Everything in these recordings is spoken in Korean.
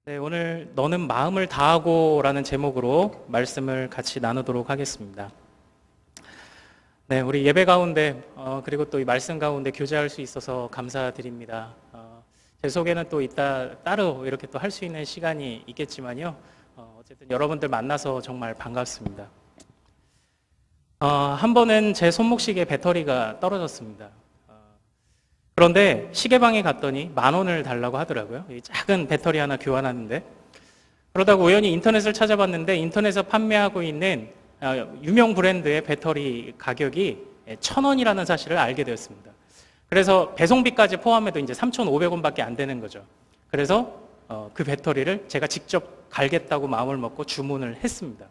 네, 오늘 너는 마음을 다하고라는 제목으로 말씀을 같이 나누도록 하겠습니다. 네, 우리 예배 가운데 그리고 또 이 말씀 가운데 교제할 수 있어서 감사드립니다. 제 속에는 또 이따 따로 이렇게 또 할 수 있는 시간이 있겠지만요. 어쨌든 여러분들 만나서 정말 반갑습니다. 한 번은 제 손목시계 배터리가 떨어졌습니다. 그런데 시계방에 갔더니 10,000원을 달라고 하더라고요. 이 작은 배터리 하나 교환하는데. 그러다가 우연히 인터넷을 찾아봤는데 인터넷에서 판매하고 있는 유명 브랜드의 배터리 가격이 1,000원이라는 사실을 알게 되었습니다. 그래서 배송비까지 포함해도 이제 3,500원밖에 안 되는 거죠. 그래서 그 배터리를 제가 직접 갈겠다고 마음을 먹고 주문을 했습니다.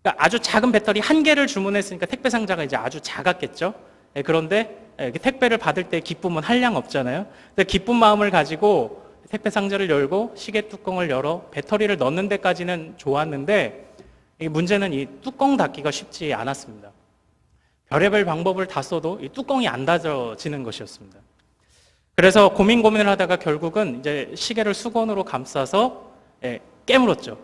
그러니까 아주 작은 배터리 한 개를 주문했으니까 택배 상자가 이제 아주 작았겠죠. 그런데 택배를 받을 때 기쁨은 한량 없잖아요. 근데 기쁜 마음을 가지고 택배 상자를 열고 시계 뚜껑을 열어 배터리를 넣는 데까지는 좋았는데 문제는 이 뚜껑 닫기가 쉽지 않았습니다. 별의별 방법을 다 써도 이 뚜껑이 안 닫아지는 것이었습니다. 그래서 고민을 하다가 결국은 이제 시계를 수건으로 감싸서 깨물었죠.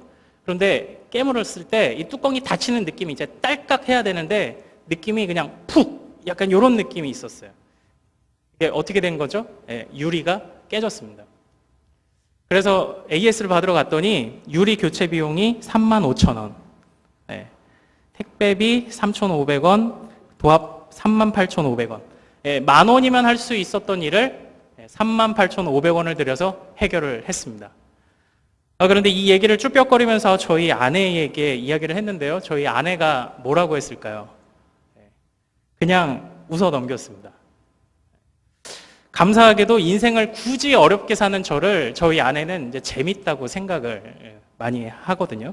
그런데 깨물었을 때 이 뚜껑이 닫히는 느낌이 이제 딸깍 해야 되는데 느낌이 그냥 푹 약간 이런 느낌이 있었어요. 이게 어떻게 된 거죠? 유리가 깨졌습니다. 그래서 AS를 받으러 갔더니 유리 교체 비용이 35,000원, 택배비 3,500원, 도합 38,500원. 10,000원이면 할 수 있었던 일을 38,500원을 들여서 해결을 했습니다. 그런데 이 얘기를 쭈뼛거리면서 저희 아내에게 이야기를 했는데요. 저희 아내가 뭐라고 했을까요? 그냥 웃어 넘겼습니다. 감사하게도 인생을 굳이 어렵게 사는 저를 저희 아내는 이제 재밌다고 생각을 많이 하거든요.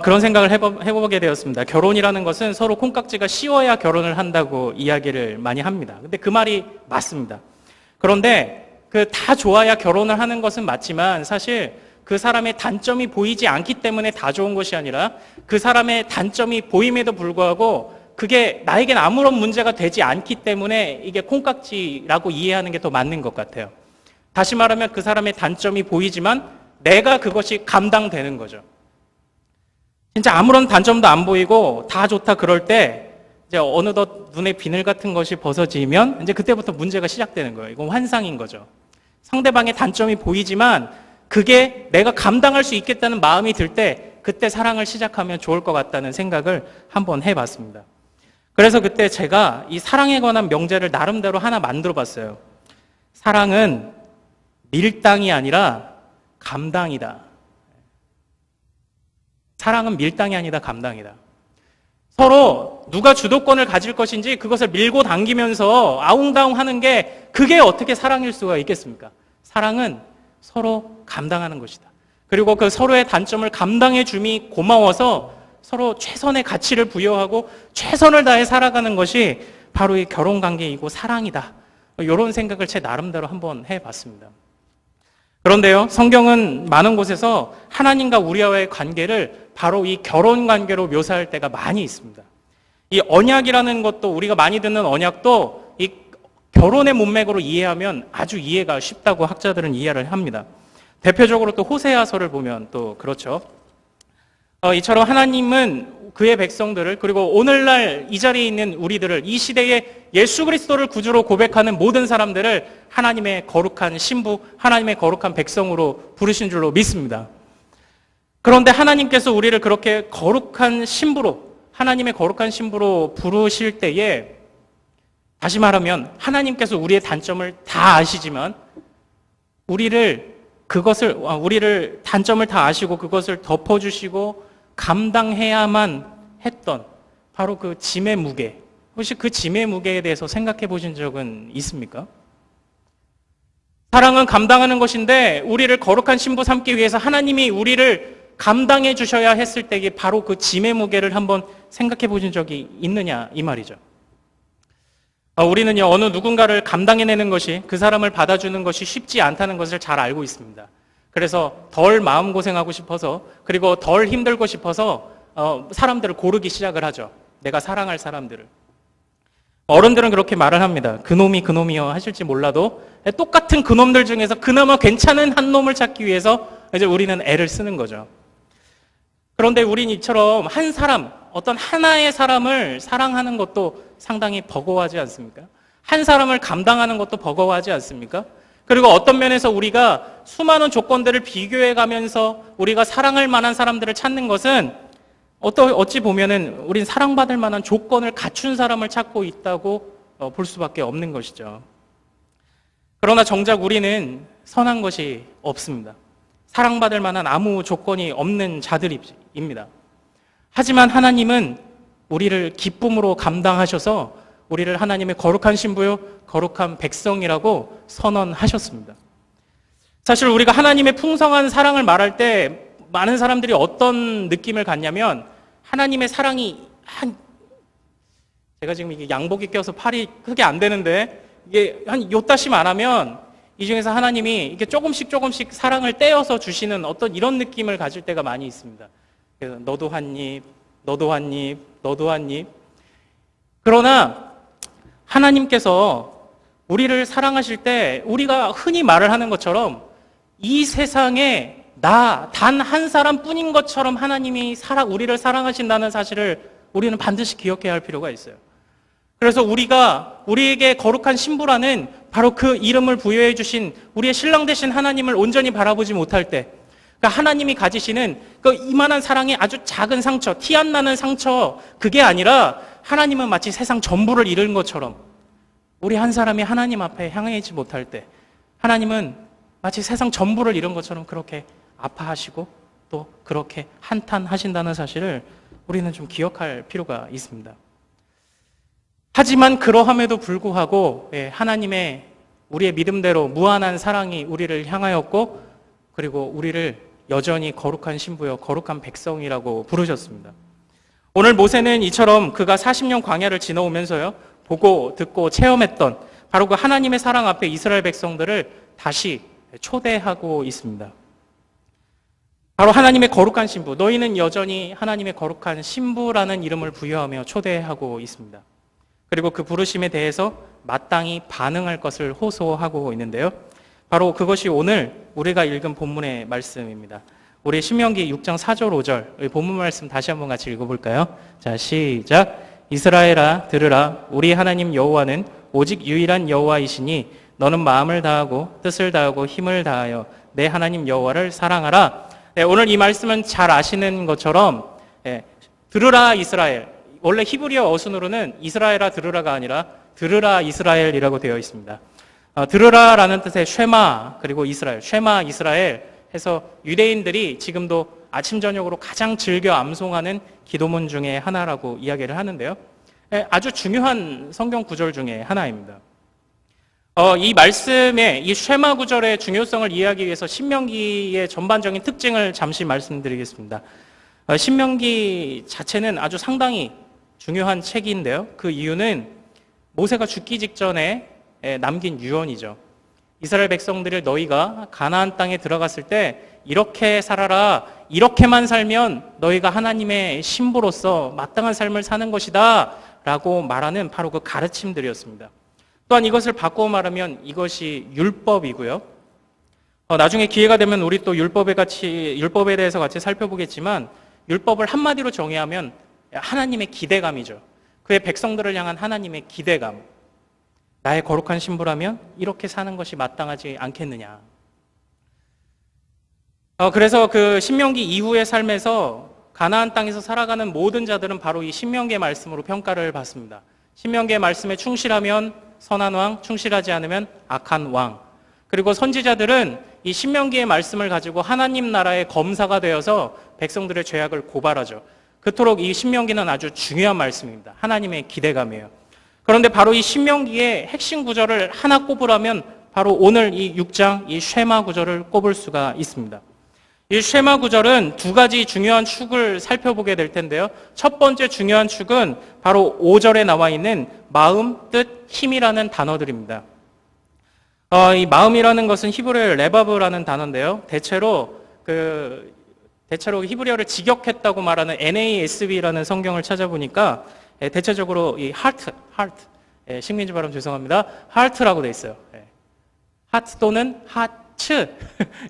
그런 생각을 해보게 되었습니다. 결혼이라는 것은 서로 콩깍지가 씌워야 결혼을 한다고 이야기를 많이 합니다. 근데 그 말이 맞습니다. 그런데 다 좋아야 결혼을 하는 것은 맞지만 사실 그 사람의 단점이 보이지 않기 때문에 다 좋은 것이 아니라 그 사람의 단점이 보임에도 불구하고 그게 나에겐 아무런 문제가 되지 않기 때문에 이게 콩깍지라고 이해하는 게 더 맞는 것 같아요. 다시 말하면 그 사람의 단점이 보이지만 내가 그것이 감당되는 거죠. 진짜 아무런 단점도 안 보이고 다 좋다 그럴 때 이제 어느덧 눈에 비늘 같은 것이 벗어지면 이제 그때부터 문제가 시작되는 거예요. 이건 환상인 거죠. 상대방의 단점이 보이지만 그게 내가 감당할 수 있겠다는 마음이 들 때 그때 사랑을 시작하면 좋을 것 같다는 생각을 한번 해봤습니다. 그래서 그때 제가 이 사랑에 관한 명제를 나름대로 하나 만들어 봤어요. 사랑은 밀당이 아니라 감당이다. 사랑은 밀당이 아니다 감당이다. 서로 누가 주도권을 가질 것인지 그것을 밀고 당기면서 아웅다웅 하는 게 그게 어떻게 사랑일 수가 있겠습니까? 사랑은 서로 감당하는 것이다. 그리고 그 서로의 단점을 감당해 줌이 고마워서 서로 최선의 가치를 부여하고 최선을 다해 살아가는 것이 바로 이 결혼관계이고 사랑이다. 이런 생각을 제 나름대로 한번 해봤습니다. 그런데요, 성경은 많은 곳에서 하나님과 우리와의 관계를 바로 이 결혼관계로 묘사할 때가 많이 있습니다. 이 언약이라는 것도 우리가 많이 듣는 언약도 이 결혼의 문맥으로 이해하면 아주 이해가 쉽다고 학자들은 이해를 합니다. 대표적으로 또 호세아서를 보면 또 그렇죠. 이처럼 하나님은 그의 백성들을 그리고 오늘날 이 자리에 있는 우리들을 이 시대에 예수 그리스도를 구주로 고백하는 모든 사람들을 하나님의 거룩한 신부, 하나님의 거룩한 백성으로 부르신 줄로 믿습니다. 그런데 하나님께서 우리를 그렇게 거룩한 신부로, 하나님의 거룩한 신부로 부르실 때에 다시 말하면 하나님께서 우리의 단점을 다 아시지만 우리를 단점을 다 아시고 그것을 덮어주시고 감당해야만 했던 바로 그 짐의 무게. 혹시 그 짐의 무게에 대해서 생각해 보신 적은 있습니까? 사랑은 감당하는 것인데 우리를 거룩한 신부 삼기 위해서 하나님이 우리를 감당해 주셔야 했을 때에 바로 그 짐의 무게를 한번 생각해 보신 적이 있느냐 이 말이죠. 우리는요 어느 누군가를 감당해내는 것이 그 사람을 받아주는 것이 쉽지 않다는 것을 잘 알고 있습니다. 그래서 덜 마음고생하고 싶어서 그리고 덜 힘들고 싶어서 사람들을 고르기 시작을 하죠. 내가 사랑할 사람들을. 어른들은 그렇게 말을 합니다. 그놈이 그놈이여 하실지 몰라도 똑같은 그놈들 중에서 그나마 괜찮은 한 놈을 찾기 위해서 이제 우리는 애를 쓰는 거죠. 그런데 우린 이처럼 한 사람, 어떤 하나의 사람을 사랑하는 것도 상당히 버거워하지 않습니까? 한 사람을 감당하는 것도 버거워하지 않습니까? 그리고 어떤 면에서 우리가 수많은 조건들을 비교해 가면서 우리가 사랑할 만한 사람들을 찾는 것은 어찌 보면은 우린 사랑받을 만한 조건을 갖춘 사람을 찾고 있다고 볼 수밖에 없는 것이죠. 그러나 정작 우리는 선한 것이 없습니다. 사랑받을 만한 아무 조건이 없는 자들입니다. 하지만 하나님은 우리를 기쁨으로 감당하셔서 우리를 하나님의 거룩한 신부요, 거룩한 백성이라고 선언하셨습니다. 사실 우리가 하나님의 풍성한 사랑을 말할 때 많은 사람들이 어떤 느낌을 갖냐면 하나님의 사랑이 제가 지금 이게 양복이 껴서 팔이 크게 안 되는데 이게 한 요따심 안 하면 이 중에서 하나님이 이렇게 조금씩 사랑을 떼어서 주시는 어떤 이런 느낌을 가질 때가 많이 있습니다. 그래서 너도 한 입, 너도 한 입, 너도 한 입. 그러나 하나님께서 우리를 사랑하실 때 우리가 흔히 말을 하는 것처럼 이 세상에 나 단 한 사람뿐인 것처럼 하나님이 우리를 사랑하신다는 사실을 우리는 반드시 기억해야 할 필요가 있어요. 그래서 우리에게 거룩한 신부라는 바로 그 이름을 부여해 주신 우리의 신랑 되신 하나님을 온전히 바라보지 못할 때, 그러니까 하나님이 가지시는 그 이만한 사랑의 아주 작은 상처, 티 안 나는 상처, 그게 아니라 하나님은 마치 세상 전부를 잃은 것처럼 우리 한 사람이 하나님 앞에 향하지 못할 때 하나님은 마치 세상 전부를 잃은 것처럼 그렇게 아파하시고 또 그렇게 한탄하신다는 사실을 우리는 좀 기억할 필요가 있습니다. 하지만 그러함에도 불구하고 하나님의 우리의 믿음대로 무한한 사랑이 우리를 향하였고 그리고 우리를 여전히 거룩한 신부여 거룩한 백성이라고 부르셨습니다. 오늘 모세는 이처럼 그가 40년 광야를 지나오면서요 보고 듣고 체험했던 바로 그 하나님의 사랑 앞에 이스라엘 백성들을 다시 초대하고 있습니다. 바로 하나님의 거룩한 신부, 너희는 여전히 하나님의 거룩한 신부라는 이름을 부여하며 초대하고 있습니다. 그리고 그 부르심에 대해서 마땅히 반응할 것을 호소하고 있는데요. 바로 그것이 오늘 우리가 읽은 본문의 말씀입니다. 우리 신명기 6장 4절 5절 본문 말씀 다시 한번 같이 읽어볼까요? 자, 시작. 이스라엘아 들으라. 우리 하나님 여호와는 오직 유일한 여호와이시니 너는 마음을 다하고 뜻을 다하고 힘을 다하여 내 하나님 여호와를 사랑하라. 오늘 이 말씀은 잘 아시는 것처럼 들으라 이스라엘. 원래 히브리어 어순으로는 이스라엘아 들으라가 아니라 들으라 이스라엘이라고 되어 있습니다. 들으라라는 뜻의 쉐마 그리고 이스라엘, 쉐마 이스라엘 해서 유대인들이 지금도 아침 저녁으로 가장 즐겨 암송하는 기도문 중에 하나라고 이야기를 하는데요. 아주 중요한 성경 구절 중에 하나입니다. 이 말씀의 이 쉐마 구절의 중요성을 이해하기 위해서 신명기의 전반적인 특징을 잠시 말씀드리겠습니다. 신명기 자체는 아주 상당히 중요한 책인데요. 그 이유는 모세가 죽기 직전에 남긴 유언이죠. 이스라엘 백성들을 너희가 가나안 땅에 들어갔을 때 이렇게 살아라, 이렇게만 살면 너희가 하나님의 신부로서 마땅한 삶을 사는 것이다 라고 말하는 바로 그 가르침들이었습니다. 또한 이것을 바꾸어 말하면 이것이 율법이고요. 나중에 기회가 되면 우리 또 율법에 대해서 같이 살펴보겠지만 율법을 한마디로 정의하면 하나님의 기대감이죠. 그의 백성들을 향한 하나님의 기대감. 나의 거룩한 신부라면 이렇게 사는 것이 마땅하지 않겠느냐. 그래서 그 신명기 이후의 삶에서 가나안 땅에서 살아가는 모든 자들은 바로 이 신명기의 말씀으로 평가를 받습니다. 신명기의 말씀에 충실하면 선한 왕, 충실하지 않으면 악한 왕. 그리고 선지자들은 이 신명기의 말씀을 가지고 하나님 나라의 검사가 되어서 백성들의 죄악을 고발하죠. 그토록 이 신명기는 아주 중요한 말씀입니다. 하나님의 기대감이에요. 그런데 바로 이 신명기의 핵심 구절을 하나 꼽으라면 바로 오늘 이 6장 이 쉐마 구절을 꼽을 수가 있습니다. 이 쉐마 구절은 두 가지 중요한 축을 살펴보게 될 텐데요. 첫 번째 중요한 축은 바로 5절에 나와 있는 마음, 뜻, 힘이라는 단어들입니다. 이 마음이라는 것은 히브리어의 레바브라는 단어인데요. 대체로 히브리어를 직역했다고 말하는 NASB라는 성경을 찾아보니까 대체적으로 이 heart, 예, 식민지 발음 죄송합니다. 하트라고 돼 있어요. 예. 하트 또는 하츠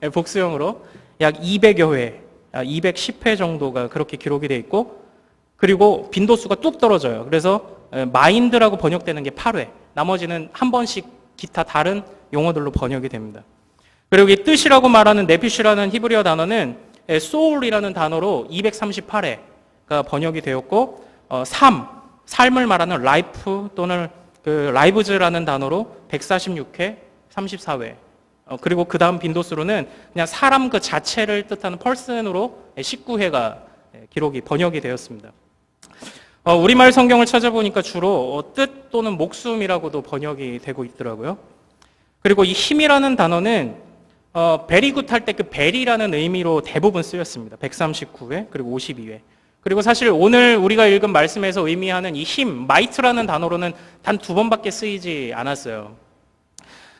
예, 복수형으로 약 200여 회, 210회 정도가 그렇게 기록이 돼 있고, 그리고 빈도수가 뚝 떨어져요. 그래서 마인드라고 번역되는 게 8회, 나머지는 한 번씩 기타 다른 용어들로 번역이 됩니다. 그리고 이 뜻이라고 말하는 네피쉬라는 히브리어 단어는 soul이라는 단어로 238회가 번역이 되었고, 삶을 말하는 life 또는 그 lives라는 단어로 146회, 34회, 그리고 그 다음 빈도수로는 그냥 사람 그 자체를 뜻하는 person으로 19회가 기록이 번역이 되었습니다. 우리말 성경을 찾아보니까 주로 뜻 또는 목숨이라고도 번역이 되고 있더라고요. 그리고 이 힘이라는 단어는 베리굿 할 때 그 베리라는 의미로 대부분 쓰였습니다. 139회 그리고 52회. 그리고 사실 오늘 우리가 읽은 말씀에서 의미하는 이 힘, 마이트라는 단어로는 단 2번밖에 쓰이지 않았어요.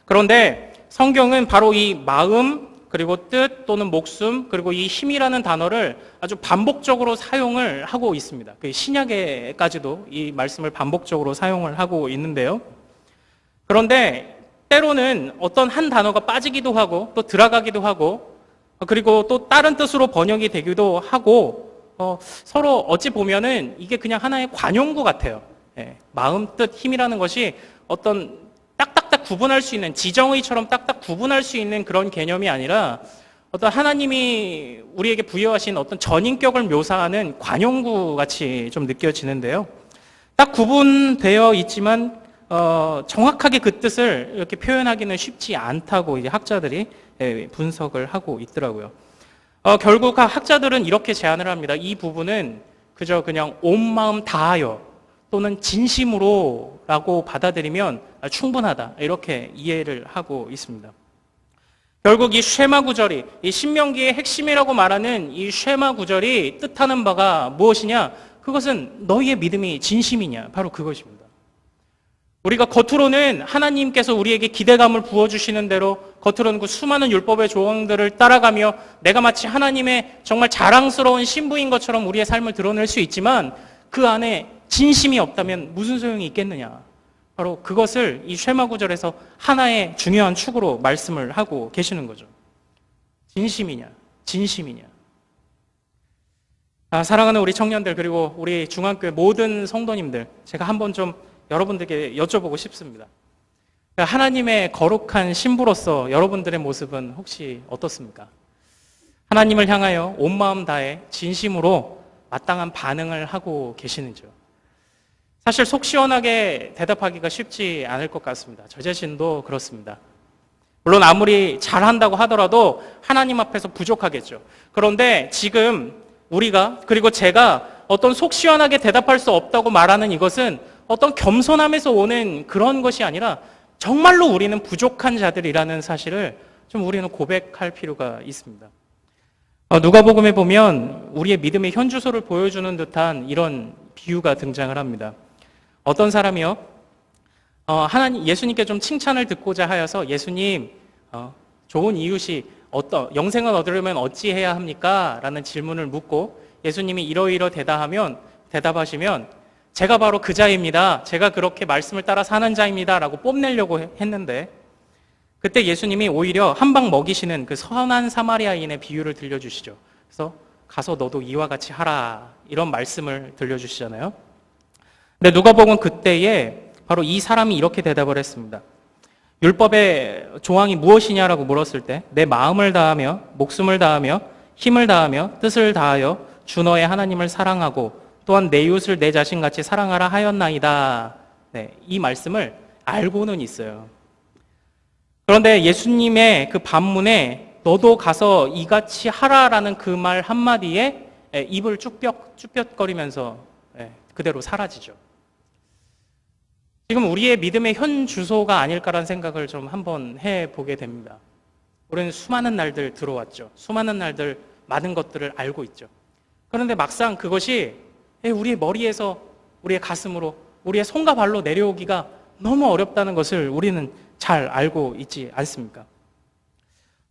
그런데 성경은 바로 이 마음, 그리고 뜻 또는 목숨, 그리고 이 힘이라는 단어를 아주 반복적으로 사용을 하고 있습니다. 그 신약에까지도 이 말씀을 반복적으로 사용을 하고 있는데요. 그런데 때로는 어떤 한 단어가 빠지기도 하고 또 들어가기도 하고, 그리고 또 다른 뜻으로 번역이 되기도 하고, 서로 어찌 보면은 이게 그냥 하나의 관용구 같아요. 예, 마음, 뜻, 힘이라는 것이 어떤 딱딱딱 구분할 수 있는, 지정의처럼 딱딱 구분할 수 있는 그런 개념이 아니라 어떤 하나님이 우리에게 부여하신 어떤 전인격을 묘사하는 관용구 같이 좀 느껴지는데요. 딱 구분되어 있지만 정확하게 그 뜻을 이렇게 표현하기는 쉽지 않다고 이제 학자들이 분석을 하고 있더라고요. 결국 학자들은 이렇게 제안을 합니다. 이 부분은 그저 그냥 온 마음 다하여 또는 진심으로 라고 받아들이면 충분하다, 이렇게 이해를 하고 있습니다. 결국 이 쉐마 구절이, 이 신명기의 핵심이라고 말하는 이 쉐마 구절이 뜻하는 바가 무엇이냐? 그것은 너희의 믿음이 진심이냐? 바로 그것입니다. 우리가 겉으로는 하나님께서 우리에게 기대감을 부어주시는 대로 겉으로는 그 수많은 율법의 조항들을 따라가며 내가 마치 하나님의 정말 자랑스러운 신부인 것처럼 우리의 삶을 드러낼 수 있지만 그 안에 진심이 없다면 무슨 소용이 있겠느냐? 바로 그것을 이 쉐마 구절에서 하나의 중요한 축으로 말씀을 하고 계시는 거죠. 진심이냐? 진심이냐? 사랑하는 우리 청년들, 그리고 우리 중앙교회 모든 성도님들, 제가 한번 좀 여러분들께 여쭤보고 싶습니다. 하나님의 거룩한 신부로서 여러분들의 모습은 혹시 어떻습니까? 하나님을 향하여 온 마음 다해 진심으로 마땅한 반응을 하고 계시는지요? 사실 속 시원하게 대답하기가 쉽지 않을 것 같습니다. 저 자신도 그렇습니다. 물론 아무리 잘한다고 하더라도 하나님 앞에서 부족하겠죠. 그런데 지금 우리가, 그리고 제가 어떤 속 시원하게 대답할 수 없다고 말하는 이것은 어떤 겸손함에서 오는 그런 것이 아니라 정말로 우리는 부족한 자들이라는 사실을 좀 우리는 고백할 필요가 있습니다. 누가복음에 보면 우리의 믿음의 현주소를 보여주는 듯한 이런 비유가 등장을 합니다. 어떤 사람이요, 예수님께 좀 칭찬을 듣고자 하여서 예수님, 좋은 이웃이 영생을 얻으려면 어찌해야 합니까? 라는 질문을 묻고 예수님이 이러이러 대답하시면 제가 바로 그 자입니다. 제가 그렇게 말씀을 따라 사는 자입니다. 라고 뽐내려고 했는데 그때 예수님이 오히려 한 방 먹이시는 그 선한 사마리아인의 비유를 들려주시죠. 그래서 가서 너도 이와 같이 하라, 이런 말씀을 들려주시잖아요. 근데 누가복음은 그때에 바로 이 사람이 이렇게 대답을 했습니다. 율법의 조항이 무엇이냐라고 물었을 때 내 마음을 다하며 목숨을 다하며 힘을 다하며 뜻을 다하여 주 너의 하나님을 사랑하고 또한 내 이웃을 내 자신같이 사랑하라 하였나이다. 네, 이 말씀을 알고는 있어요. 그런데 예수님의 그 반문에 너도 가서 이같이 하라라는 그 말 한마디에 입을 쭈뼛거리면서 그대로 사라지죠. 지금 우리의 믿음의 현 주소가 아닐까라는 생각을 좀 한번 해보게 됩니다. 우리는 수많은 날들 들어왔죠. 수많은 날들 많은 것들을 알고 있죠. 그런데 막상 그것이 우리의 머리에서 우리의 가슴으로 우리의 손과 발로 내려오기가 너무 어렵다는 것을 우리는 잘 알고 있지 않습니까?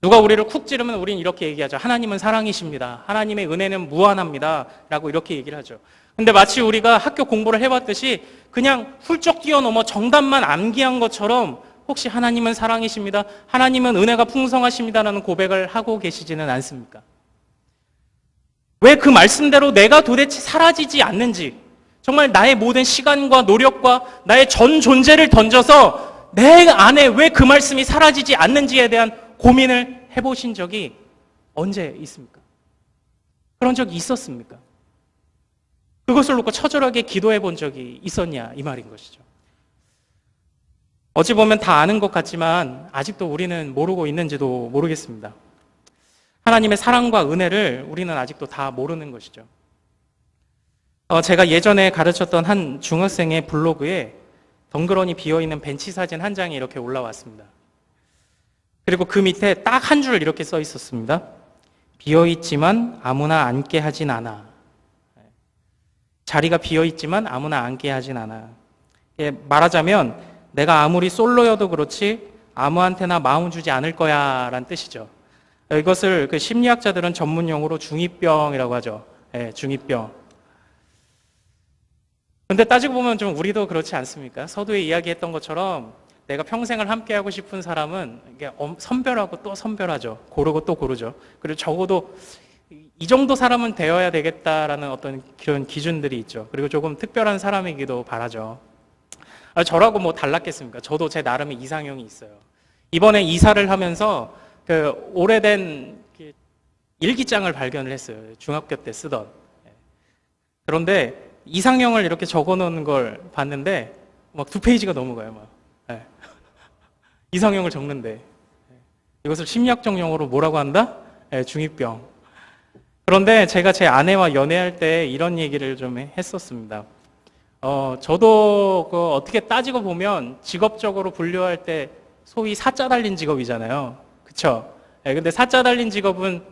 누가 우리를 쿡 찌르면 우리는 이렇게 얘기하죠. 하나님은 사랑이십니다. 하나님의 은혜는 무한합니다. 라고 이렇게 얘기를 하죠. 근데 마치 우리가 학교 공부를 해봤듯이 그냥 훌쩍 뛰어넘어 정답만 암기한 것처럼 혹시 하나님은 사랑이십니다, 하나님은 은혜가 풍성하십니다라는 고백을 하고 계시지는 않습니까? 왜 그 말씀대로 내가 도대체 사라지지 않는지, 정말 나의 모든 시간과 노력과 나의 전 존재를 던져서 내 안에 왜 그 말씀이 사라지지 않는지에 대한 고민을 해보신 적이 언제 있습니까? 그런 적이 있었습니까? 그것을 놓고 처절하게 기도해 본 적이 있었냐, 이 말인 것이죠. 어찌 보면 다 아는 것 같지만 아직도 우리는 모르고 있는지도 모르겠습니다. 하나님의 사랑과 은혜를 우리는 아직도 다 모르는 것이죠. 제가 예전에 가르쳤던 한 중학생의 블로그에 덩그러니 비어있는 벤치 사진 한 장이 이렇게 올라왔습니다. 그리고 그 밑에 딱 한 줄 이렇게 써 있었습니다. 비어있지만 아무나 앉게 하진 않아. 자리가 비어있지만 아무나 앉게 하진 않아. 말하자면 내가 아무리 솔로여도 그렇지 아무한테나 마음 주지 않을 거야 라는 뜻이죠. 이것을 그 심리학자들은 전문 용어로 중2병이라고 하죠. 중2병. 근데 따지고 보면 좀 우리도 그렇지 않습니까? 서두에 이야기했던 것처럼 내가 평생을 함께하고 싶은 사람은 이게 선별하고 또 선별하죠. 고르고 또 고르죠. 그리고 적어도 이 정도 사람은 되어야 되겠다라는 어떤 그런 기준들이 있죠. 그리고 조금 특별한 사람이기도 바라죠. 저라고 뭐 달랐겠습니까? 저도 제 나름의 이상형이 있어요. 이번에 이사를 하면서 그 오래된 일기장을 발견을 했어요. 중학교 때 쓰던. 그런데 이상형을 이렇게 적어놓은 걸 봤는데 막 2페이지가 넘어가요. 막. 이상형을 적는데 이것을 심리학적 용어로 뭐라고 한다? 중2병. 그런데 제가 제 아내와 연애할 때 이런 얘기를 좀 했었습니다. 저도 어떻게 따지고 보면 직업적으로 분류할 때 소위 사자 달린 직업이잖아요. 그쵸? 근데 사자 달린 직업은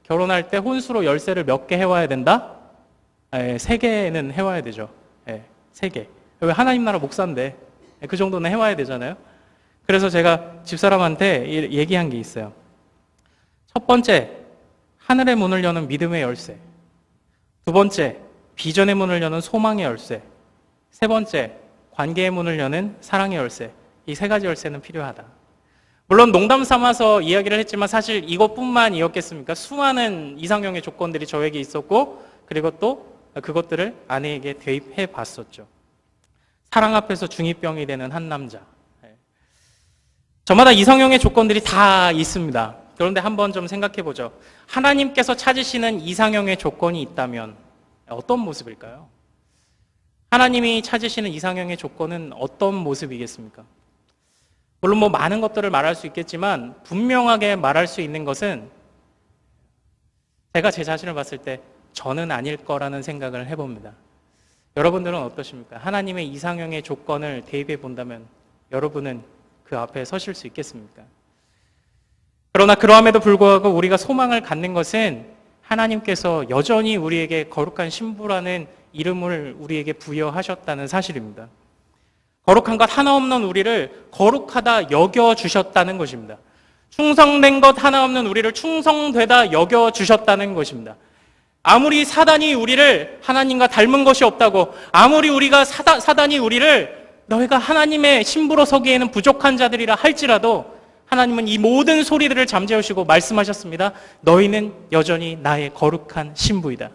결혼할 때 혼수로 열쇠를 몇 개 해와야 된다? 3개는 해와야 되죠. 3개. 왜 하나님 나라 목사인데 그 정도는 해와야 되잖아요. 그래서 제가 집사람한테 얘기한 게 있어요. 첫 번째, 하늘의 문을 여는 믿음의 열쇠. 두 번째, 비전의 문을 여는 소망의 열쇠. 세 번째, 관계의 문을 여는 사랑의 열쇠. 이 3가지 열쇠는 필요하다. 물론 농담 삼아서 이야기를 했지만 사실 이것뿐만이었겠습니까? 수많은 이상형의 조건들이 저에게 있었고 그리고 또 그것들을 아내에게 대입해 봤었죠. 사랑 앞에서 중2병이 되는 한 남자. 저마다 이상형의 조건들이 다 있습니다. 그런데 한번 좀 생각해 보죠. 하나님께서 찾으시는 이상형의 조건이 있다면 어떤 모습일까요? 하나님이 찾으시는 이상형의 조건은 어떤 모습이겠습니까? 물론 뭐 많은 것들을 말할 수 있겠지만 분명하게 말할 수 있는 것은 제가 제 자신을 봤을 때 저는 아닐 거라는 생각을 해봅니다. 여러분들은 어떠십니까? 하나님의 이상형의 조건을 대입해 본다면 여러분은 그 앞에 서실 수 있겠습니까? 그러나 그러함에도 불구하고 우리가 소망을 갖는 것은 하나님께서 여전히 우리에게 거룩한 신부라는 이름을 우리에게 부여하셨다는 사실입니다. 거룩한 것 하나 없는 우리를 거룩하다 여겨주셨다는 것입니다. 충성된 것 하나 없는 우리를 충성되다 여겨주셨다는 것입니다. 아무리 사단이 우리를 하나님과 닮은 것이 없다고, 아무리 우리가 사단이 우리를 너희가 하나님의 신부로 서기에는 부족한 자들이라 할지라도 하나님은 이 모든 소리들을 잠재우시고 말씀하셨습니다. 너희는 여전히 나의 거룩한 신부이다.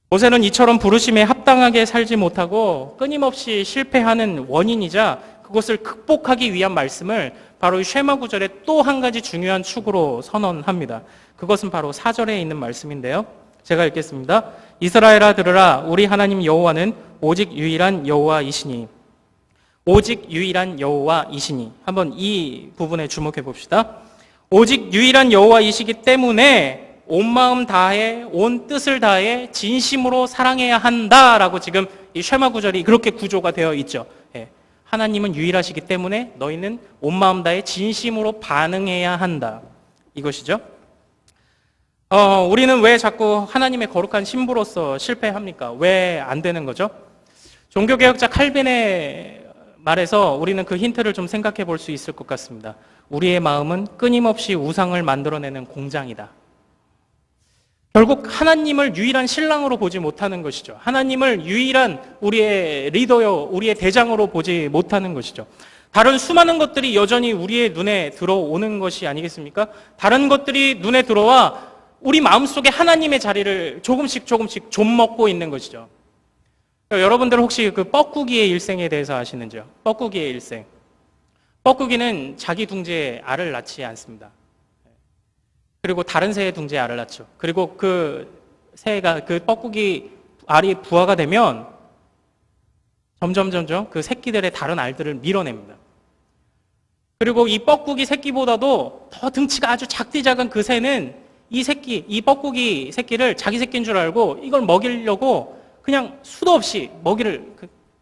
모세는 이처럼 부르심에 합당하게 살지 못하고 끊임없이 실패하는 원인이자 그것을 극복하기 위한 말씀을 바로 이 쉐마 구절의 또 한 가지 중요한 축으로 선언합니다. 그것은 바로 4절에 있는 말씀인데요. 제가 읽겠습니다. 이스라엘아 들으라, 우리 하나님 여호와는 오직 유일한 여호와이시니. 오직 유일한 여호와이시니. 한번 이 부분에 주목해 봅시다. 오직 유일한 여호와이시기 때문에 온 마음 다해, 온 뜻을 다해 진심으로 사랑해야 한다라고 지금 이 쉐마 구절이 그렇게 구조가 되어 있죠. 하나님은 유일하시기 때문에 너희는 온 마음 다해 진심으로 반응해야 한다. 이것이죠. 우리는 왜 자꾸 하나님의 거룩한 신부로서 실패합니까? 왜 안 되는 거죠? 종교개혁자 칼빈의 말에서 우리는 그 힌트를 좀 생각해 볼 수 있을 것 같습니다. 우리의 마음은 끊임없이 우상을 만들어내는 공장이다. 결국 하나님을 유일한 신랑으로 보지 못하는 것이죠. 하나님을 유일한 우리의 리더요, 우리의 대장으로 보지 못하는 것이죠. 다른 수많은 것들이 여전히 우리의 눈에 들어오는 것이 아니겠습니까? 다른 것들이 눈에 들어와 우리 마음속에 하나님의 자리를 조금씩 좀 먹고 있는 것이죠. 여러분들 혹시 그 뻐꾸기의 일생에 대해서 아시는지요? 뻐꾸기의 일생. 뻐꾸기는 자기 둥지에 알을 낳지 않습니다. 그리고 다른 새의 둥지에 알을 낳죠. 그리고 그 새가, 그 뻐꾸기 알이 부화가 되면 점점 그 새끼들의 다른 알들을 밀어냅니다. 그리고 이 뻐꾸기 새끼보다도 더 등치가 아주 작디 작은 그 새는 이 뻐꾸기 새끼를 자기 새끼인 줄 알고 이걸 먹이려고 그냥 수도 없이 먹이를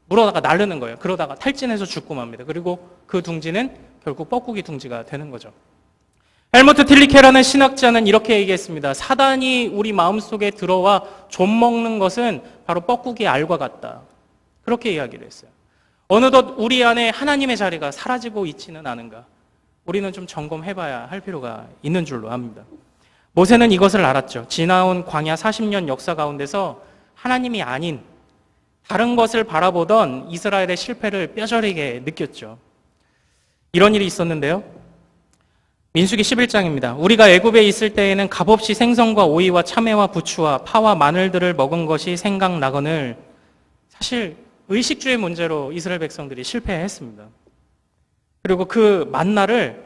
물어다가 나르는 거예요. 그러다가 탈진해서 죽고 맙니다. 그리고 그 둥지는 결국 뻐꾸기 둥지가 되는 거죠. 헬무트 틸리케라는 신학자는 이렇게 얘기했습니다. 사단이 우리 마음속에 들어와 좀 먹는 것은 바로 뻐꾸기 알과 같다. 그렇게 이야기를 했어요. 어느덧 우리 안에 하나님의 자리가 사라지고 있지는 않은가? 우리는 좀 점검해봐야 할 필요가 있는 줄로 압니다. 모세는 이것을 알았죠. 지나온 광야 40년 역사 가운데서 하나님이 아닌 다른 것을 바라보던 이스라엘의 실패를 뼈저리게 느꼈죠. 이런 일이 있었는데요. 민수기 11장입니다. 우리가 애굽에 있을 때에는 값없이 생선과 오이와 참외와 부추와 파와 마늘들을 먹은 것이 생각나거늘 사실 의식주의 문제로 이스라엘 백성들이 실패했습니다. 그리고 그 만나를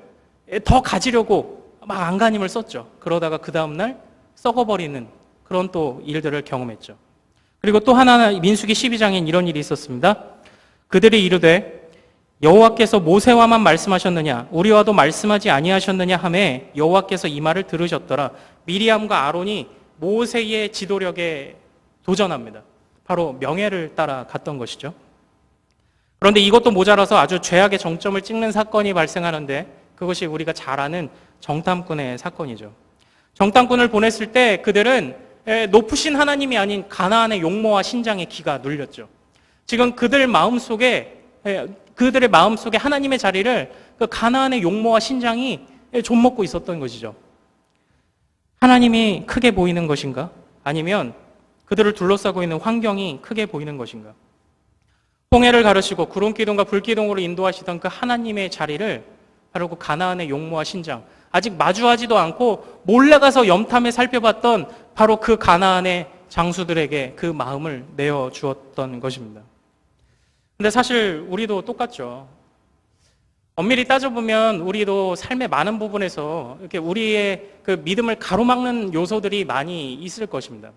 더 가지려고 막 안간힘을 썼죠. 그러다가 그 다음날 썩어버리는 그런 또 일들을 경험했죠. 그리고 또 하나 민수기 12장엔 이런 일이 있었습니다. 그들이 이르되 여호와께서 모세와만 말씀하셨느냐 우리와도 말씀하지 아니하셨느냐 하매 여호와께서 이 말을 들으셨더라. 미리암과 아론이 모세의 지도력에 도전합니다. 바로 명예를 따라 갔던 것이죠. 그런데 이것도 모자라서 아주 죄악의 정점을 찍는 사건이 발생하는데 그것이 우리가 잘 아는 정탐꾼의 사건이죠. 정탐꾼을 보냈을 때 그들은 높으신 하나님이 아닌 가나안의 용모와 신장에 기가 눌렸죠. 지금 그들의 마음속에 하나님의 자리를 그 가나안의 용모와 신장이 좀먹고 있었던 것이죠. 하나님이 크게 보이는 것인가? 아니면 그들을 둘러싸고 있는 환경이 크게 보이는 것인가? 홍해를 가르시고 구름기둥과 불기둥으로 인도하시던 그 하나님의 자리를 바로 그 가나안의 용모와 신장, 아직 마주하지도 않고 몰래 가서 염탐해 살펴봤던 바로 그 가나안의 장수들에게 그 마음을 내어주었던 것입니다. 근데 사실 우리도 똑같죠. 엄밀히 따져보면 우리도 삶의 많은 부분에서 이렇게 우리의 그 믿음을 가로막는 요소들이 많이 있을 것입니다.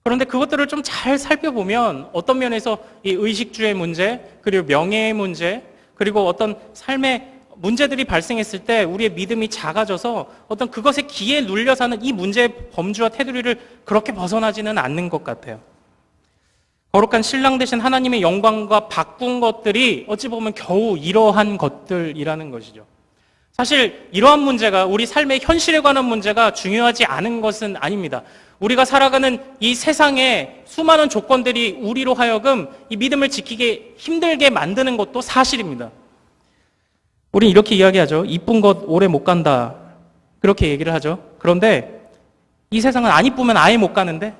그런데 그것들을 좀 잘 살펴보면 어떤 면에서 이 의식주의 문제, 그리고 명예의 문제, 그리고 어떤 삶의 문제들이 발생했을 때 우리의 믿음이 작아져서 어떤 그것에 기에 눌려 사는 이 문제의 범주와 테두리를 그렇게 벗어나지는 않는 것 같아요. 거룩한 신랑 되신 하나님의 영광과 바꾼 것들이 어찌 보면 겨우 이러한 것들이라는 것이죠. 사실 이러한 문제가 우리 삶의 현실에 관한 문제가 중요하지 않은 것은 아닙니다. 우리가 살아가는 이 세상의 수많은 조건들이 우리로 하여금 이 믿음을 지키기 힘들게 만드는 것도 사실입니다. 우린 이렇게 이야기하죠. 이쁜 것 오래 못 간다. 그렇게 얘기를 하죠. 그런데 이 세상은 안 이쁘면 아예 못 가는데,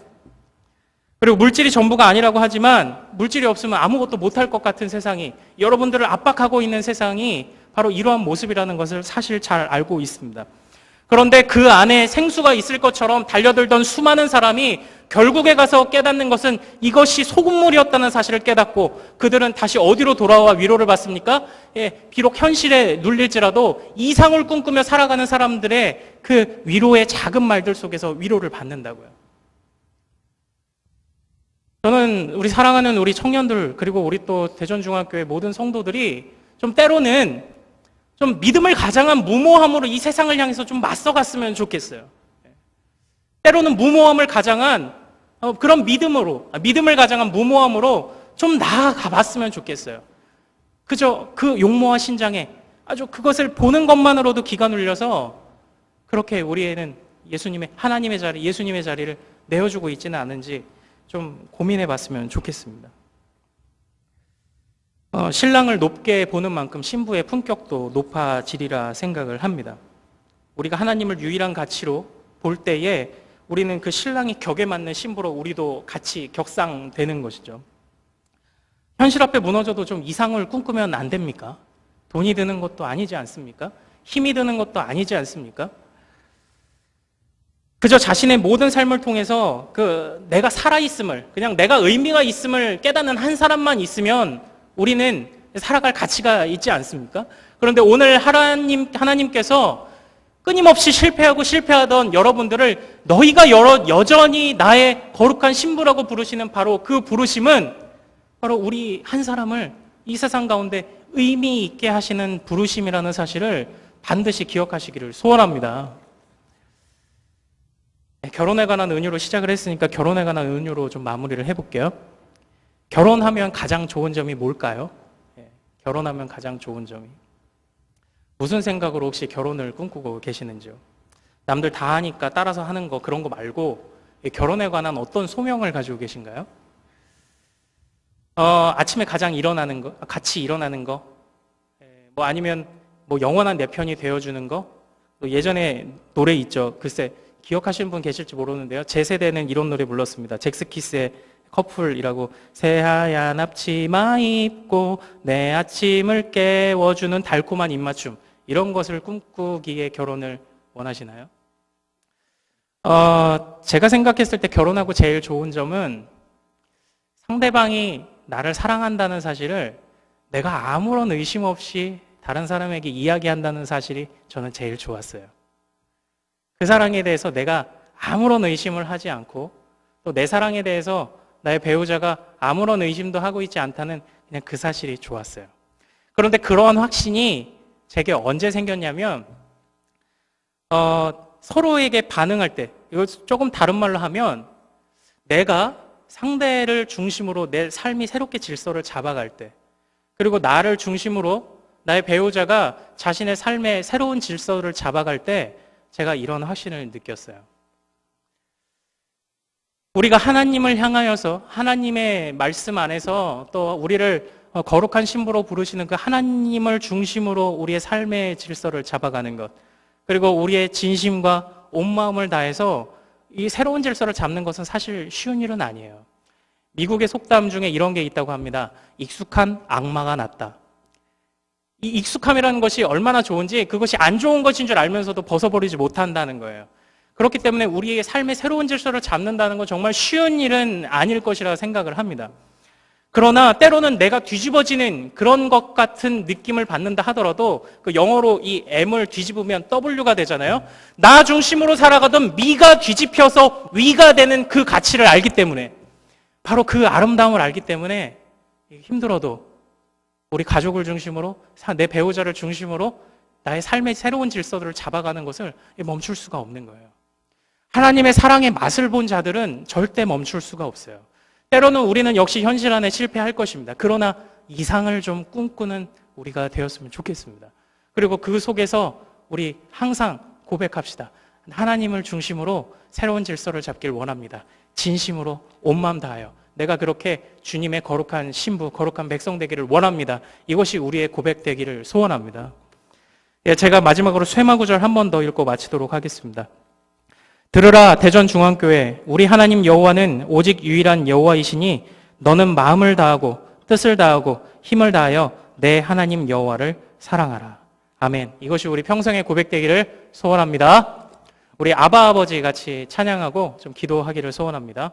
그리고 물질이 전부가 아니라고 하지만 물질이 없으면 아무것도 못할 것 같은 세상이, 여러분들을 압박하고 있는 세상이 바로 이러한 모습이라는 것을 사실 잘 알고 있습니다. 그런데 그 안에 생수가 있을 것처럼 달려들던 수많은 사람이 결국에 가서 깨닫는 것은 이것이 소금물이었다는 사실을 깨닫고 그들은 다시 어디로 돌아와 위로를 받습니까? 비록 현실에 눌릴지라도 이상을 꿈꾸며 살아가는 사람들의 그 위로의 작은 말들 속에서 위로를 받는다고요. 저는 우리 사랑하는 우리 청년들, 그리고 우리 또 대전중학교의 모든 성도들이 좀 때로는 좀 믿음을 가장한 무모함으로 이 세상을 향해서 좀 맞서갔으면 좋겠어요. 때로는 무모함을 가장한 그런 믿음을 가장한 무모함으로 좀 나아가 봤으면 좋겠어요. 그저 그 용모와 신장에 아주 그것을 보는 것만으로도 기가 눌려서 그렇게 우리에는 하나님의 자리, 예수님의 자리를 내어주고 있지는 않은지 좀 고민해 봤으면 좋겠습니다. 신랑을 높게 보는 만큼 신부의 품격도 높아지리라 생각을 합니다. 우리가 하나님을 유일한 가치로 볼 때에 우리는 그 신랑이 격에 맞는 신부로 우리도 같이 격상되는 것이죠. 현실 앞에 무너져도 좀 이상을 꿈꾸면 안 됩니까? 돈이 드는 것도 아니지 않습니까? 힘이 드는 것도 아니지 않습니까? 그저 자신의 모든 삶을 통해서 내가 살아있음을, 그냥 내가 의미가 있음을 깨닫는 한 사람만 있으면 우리는 살아갈 가치가 있지 않습니까? 그런데 오늘 하나님께서 끊임없이 실패하던 여러분들을 너희가 여전히 나의 거룩한 신부라고 부르시는 바로 그 부르심은 바로 우리 한 사람을 이 세상 가운데 의미 있게 하시는 부르심이라는 사실을 반드시 기억하시기를 소원합니다. 결혼에 관한 은유로 시작을 했으니까 결혼에 관한 은유로 좀 마무리를 해볼게요. 결혼하면 가장 좋은 점이 뭘까요? 결혼하면 가장 좋은 점이 무슨 생각으로 혹시 결혼을 꿈꾸고 계시는지요? 남들 다 하니까 따라서 하는 거 그런 거 말고 결혼에 관한 어떤 소명을 가지고 계신가요? 아침에 가장 일어나는 거, 같이 일어나는 거, 아니면 영원한 내 편이 되어주는 거. 또 예전에 노래 있죠. 글쎄 기억하시는 분 계실지 모르는데요. 제 세대는 이런 노래 불렀습니다. 잭스키스의 커플이라고. 새하얀 앞치마 입고 내 아침을 깨워주는 달콤한 입맞춤, 이런 것을 꿈꾸기에 결혼을 원하시나요? 제가 생각했을 때 결혼하고 제일 좋은 점은 상대방이 나를 사랑한다는 사실을 내가 아무런 의심 없이 다른 사람에게 이야기한다는 사실이 저는 제일 좋았어요. 그 사랑에 대해서 내가 아무런 의심을 하지 않고 또 내 사랑에 대해서 나의 배우자가 아무런 의심도 하고 있지 않다는 그냥 그 사실이 좋았어요. 그런데 그러한 확신이 제게 언제 생겼냐면 서로에게 반응할 때, 이거 조금 다른 말로 하면 내가 상대를 중심으로 내 삶이 새롭게 질서를 잡아갈 때, 그리고 나를 중심으로 나의 배우자가 자신의 삶의 새로운 질서를 잡아갈 때 제가 이런 확신을 느꼈어요. 우리가 하나님을 향하여서 하나님의 말씀 안에서 또 우리를 거룩한 신부로 부르시는 그 하나님을 중심으로 우리의 삶의 질서를 잡아가는 것, 그리고 우리의 진심과 온 마음을 다해서 이 새로운 질서를 잡는 것은 사실 쉬운 일은 아니에요. 미국의 속담 중에 이런 게 있다고 합니다. 익숙한 악마가 낫다. 이 익숙함이라는 것이 얼마나 좋은지, 그것이 안 좋은 것인 줄 알면서도 벗어버리지 못한다는 거예요. 그렇기 때문에 우리의 삶의 새로운 질서를 잡는다는 건 정말 쉬운 일은 아닐 것이라 생각을 합니다. 그러나 때로는 내가 뒤집어지는 그런 것 같은 느낌을 받는다 하더라도 그 영어로 이 M을 뒤집으면 W가 되잖아요. 나 중심으로 살아가던 미가 뒤집혀서 위가 되는 그 가치를 알기 때문에, 바로 그 아름다움을 알기 때문에 힘들어도 우리 가족을 중심으로, 내 배우자를 중심으로 나의 삶의 새로운 질서들을 잡아가는 것을 멈출 수가 없는 거예요. 하나님의 사랑의 맛을 본 자들은 절대 멈출 수가 없어요. 때로는 우리는 역시 현실 안에 실패할 것입니다. 그러나 이상을 좀 꿈꾸는 우리가 되었으면 좋겠습니다. 그리고 그 속에서 우리 항상 고백합시다. 하나님을 중심으로 새로운 질서를 잡길 원합니다. 진심으로 온 마음 다하여 내가 그렇게 주님의 거룩한 신부, 거룩한 백성 되기를 원합니다. 이것이 우리의 고백 되기를 소원합니다. 제가 마지막으로 쇠마 구절 한 번 더 읽고 마치도록 하겠습니다. 들으라 대전중앙교회, 우리 하나님 여호와는 오직 유일한 여호와이시니 너는 마음을 다하고 뜻을 다하고 힘을 다하여 내 하나님 여호와를 사랑하라. 아멘. 이것이 우리 평생의 고백되기를 소원합니다. 우리 아바 아버지 같이 찬양하고 좀 기도하기를 소원합니다.